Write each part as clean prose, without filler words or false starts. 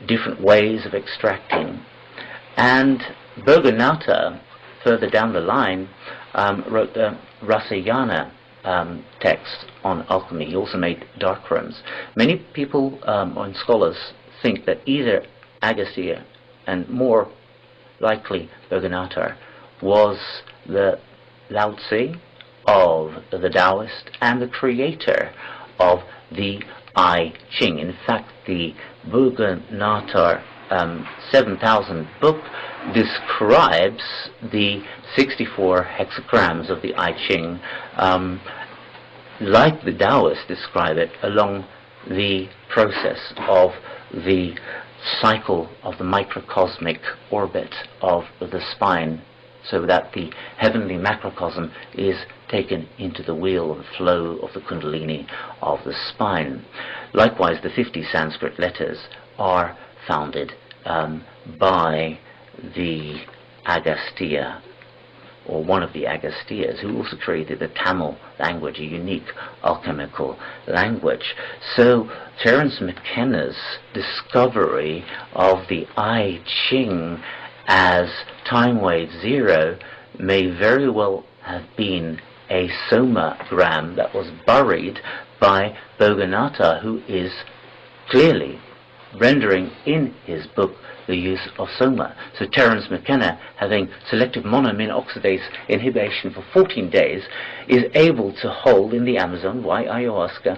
different ways of extracting. And Berganata, further down the line, wrote the Rasayana text on alchemy. He also made darkrooms. Many people and scholars think that either Agastya and more likely Berganata was the Lao Tzu of the Taoist and the creator of the I Ching. In fact, the Berganata 7000 book describes the 64 hexagrams of the I Ching like the Taoists describe it, along the process of the cycle of the microcosmic orbit of the spine, so that the heavenly macrocosm is taken into the wheel of the flow of the kundalini of the spine. Likewise, the 50 Sanskrit letters are founded by the Agastya, or one of the Agastyas, who also created the Tamil language, a unique alchemical language. So Terence McKenna's discovery of the I Ching as time wave zero may very well have been a somagram that was buried by Berganata, who is clearly rendering in his book the use of soma. So Terence McKenna, having selective monoamine oxidase inhibition for 14 days, is able to hold in the Amazon, via ayahuasca,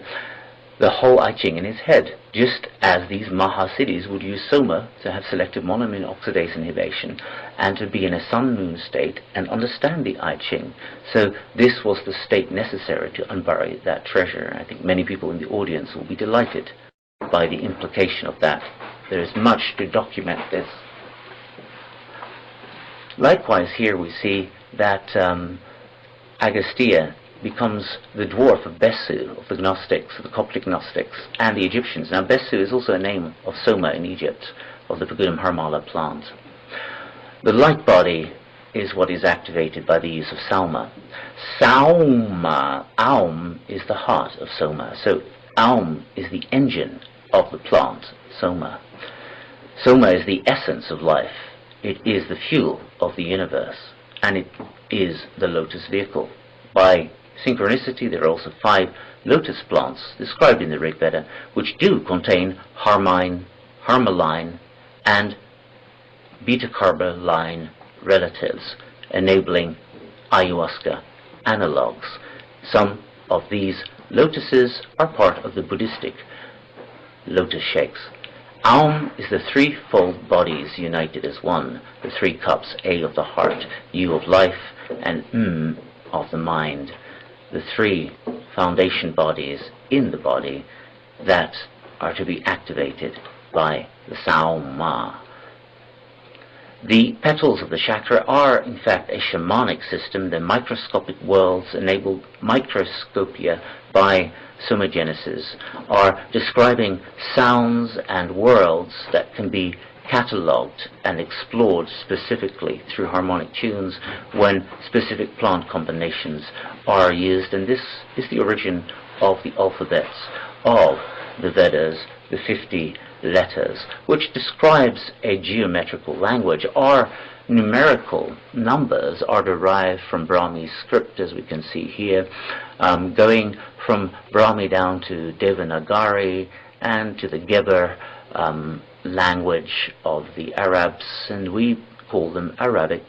the whole I Ching in his head, just as these Mahasiddhis would use soma to have selective monoamine oxidase inhibition and to be in a sun-moon state and understand the I Ching. So this was the state necessary to unbury that treasure. I think many people in the audience will be delighted by the implication of that. There is much to document this. Likewise, here we see that Agastya becomes the dwarf of Besu, of the Gnostics, of the Coptic Gnostics, and the Egyptians. Now, Besu is also a name of soma in Egypt, of the Pagoodum harmala plant. The light body is what is activated by the use of Sauma. Sauma, Aum, is the heart of soma. So Aum is the engine of the plant, soma. Soma is the essence of life. It is the fuel of the universe, and it is the lotus vehicle. By synchronicity, there are also 5 lotus plants described in the Rig Veda, which do contain harmine, harmaline, and beta-carboline relatives, enabling ayahuasca analogues. Some of these lotuses are part of the Buddhistic lotus shakes. Aum is the threefold bodies united as one, the 3 cups, A of the heart, U of life, and of the mind, the 3 foundation bodies in the body that are to be activated by the Sauma. The petals of the chakra are, in fact, a shamanic system. The microscopic worlds enabled microscopia by somagenesis are describing sounds and worlds that can be catalogued and explored specifically through harmonic tunes when specific plant combinations are used. And this is the origin of the alphabets of the Vedas, the 50 letters, which describes a geometrical language. Our numerical numbers are derived from Brahmi script, as we can see here, going from Brahmi down to Devanagari and to the Geber language of the Arabs, and we call them Arabic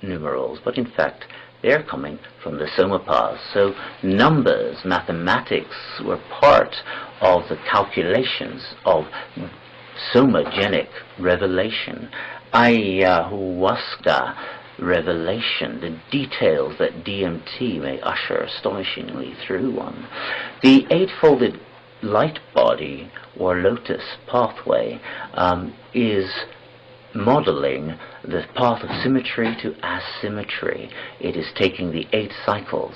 numerals, but in fact they're coming from the Somapas. So numbers, mathematics, were part of the calculations of somagenic revelation, ayahuasca revelation, the details that DMT may usher astonishingly through one. The eightfolded light body, or lotus pathway, is modeling the path of symmetry to asymmetry. It is taking the 8 cycles,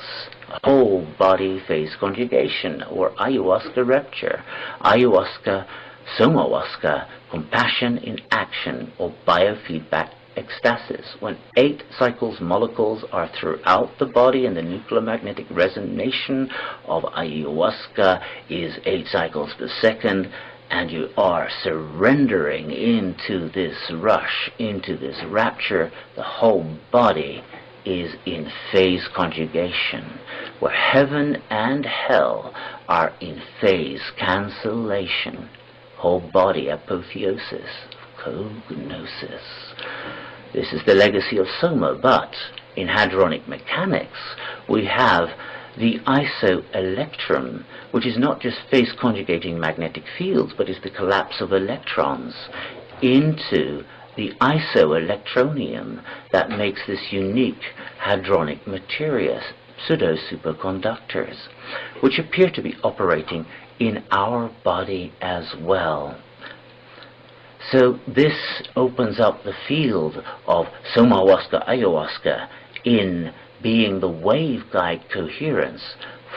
whole body phase conjugation, or ayahuasca rapture, ayahuasca, somahuasca, compassion in action, or biofeedback ecstasis. When 8 cycles molecules are throughout the body, and the nuclear magnetic resonation of ayahuasca is 8 cycles per second, and you are surrendering into this rush, into this rapture. The whole body is in phase conjugation, where heaven and hell are in phase cancellation. Whole body apotheosis, cognosis. This is the legacy of Soma, but in hadronic mechanics we have the isoelectron, which is not just phase conjugating magnetic fields, but is the collapse of electrons into the isoelectronium that makes this unique hadronic materia, pseudo-superconductors, which appear to be operating in our body as well. So this opens up the field of somahuasca, ayahuasca in being the waveguide coherence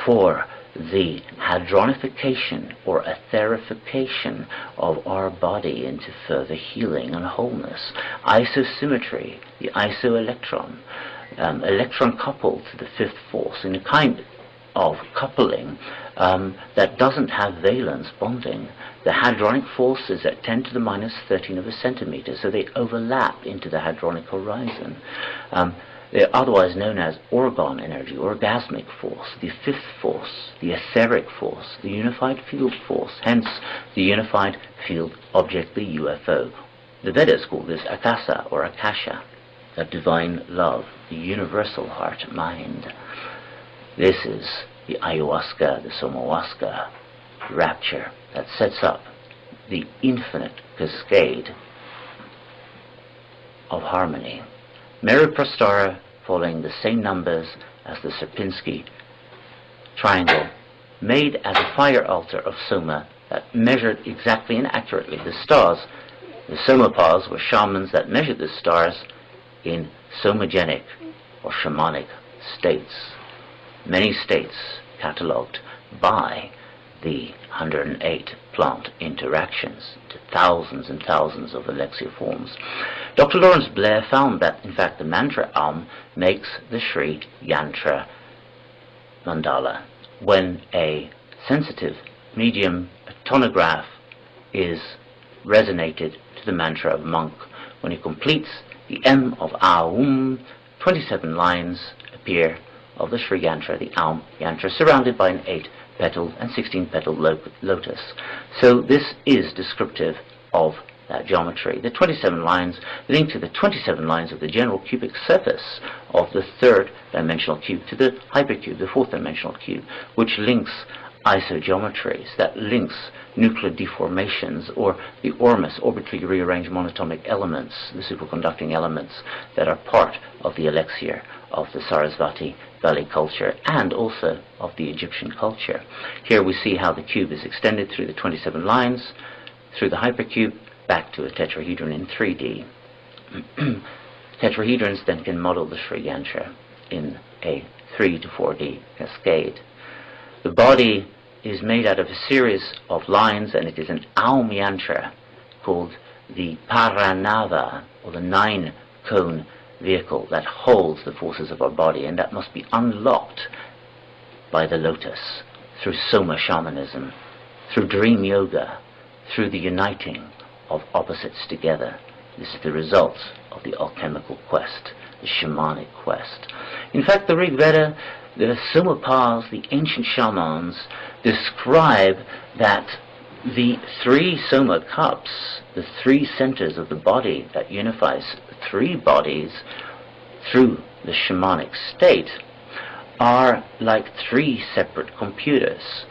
for the hadronification or etherification of our body into further healing and wholeness. Isosymmetry, the isoelectron, electron coupled to the fifth force in a kind of coupling that doesn't have valence bonding. The hadronic force is at 10 to the minus 13 of a centimeter, so they overlap into the hadronic horizon. They're otherwise known as orgon energy, orgasmic force, the fifth force, the etheric force, the unified field force, hence the unified field object, the UFO. The Vedas call this akasa or akasha, the divine love, the universal heart mind. This is the ayahuasca, the somahuasca rapture that sets up the infinite cascade of harmony. Meru-Prastara following the same numbers as the Sierpinski triangle, made as a fire altar of Soma that measured exactly and accurately the stars. The Somapas were shamans that measured the stars in somagenic or shamanic states. Many states catalogued by the 108 plant interactions to thousands and thousands of elixir forms. Dr. Lawrence Blair found that, in fact, the mantra Aum makes the Sri Yantra mandala. When a sensitive medium tonograph is resonated to the mantra of monk, when he completes the M of Aum, 27 lines appear of the Sri Yantra, the Aum Yantra, surrounded by an 8-petaled and 16-petaled lotus. So this is descriptive of that geometry. The 27 lines link to the 27 lines of the general cubic surface of the third dimensional cube to the hypercube, the fourth dimensional cube, which links isogeometries, that links nuclear deformations, or the ormus, orbitally rearranged monatomic elements, the superconducting elements that are part of the elixir of the Sarasvati Valley culture and also of the Egyptian culture. Here we see how the cube is extended through the 27 lines, through the hypercube, back to a tetrahedron in 3D. Tetrahedrons then can model the Sri Yantra in a 3 to 4D cascade. The body is made out of a series of lines, and it is an Aum Yantra called the Paranava, or the 9-cone vehicle that holds the forces of our body, and that must be unlocked by the lotus, through Soma shamanism, through dream yoga, through the uniting of opposites together. This is the result of the alchemical quest, the shamanic quest. In fact, the Rig Veda, the Somapas, the ancient shamans, describe that the 3 Soma cups, the 3 centers of the body that unifies 3 bodies through the shamanic state, are like 3 separate computers,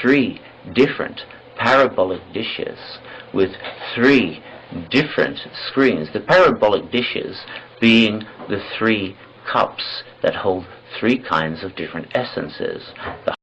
3 different parabolic dishes with 3 different screens. The parabolic dishes being the 3 cups that hold 3 kinds of different essences. The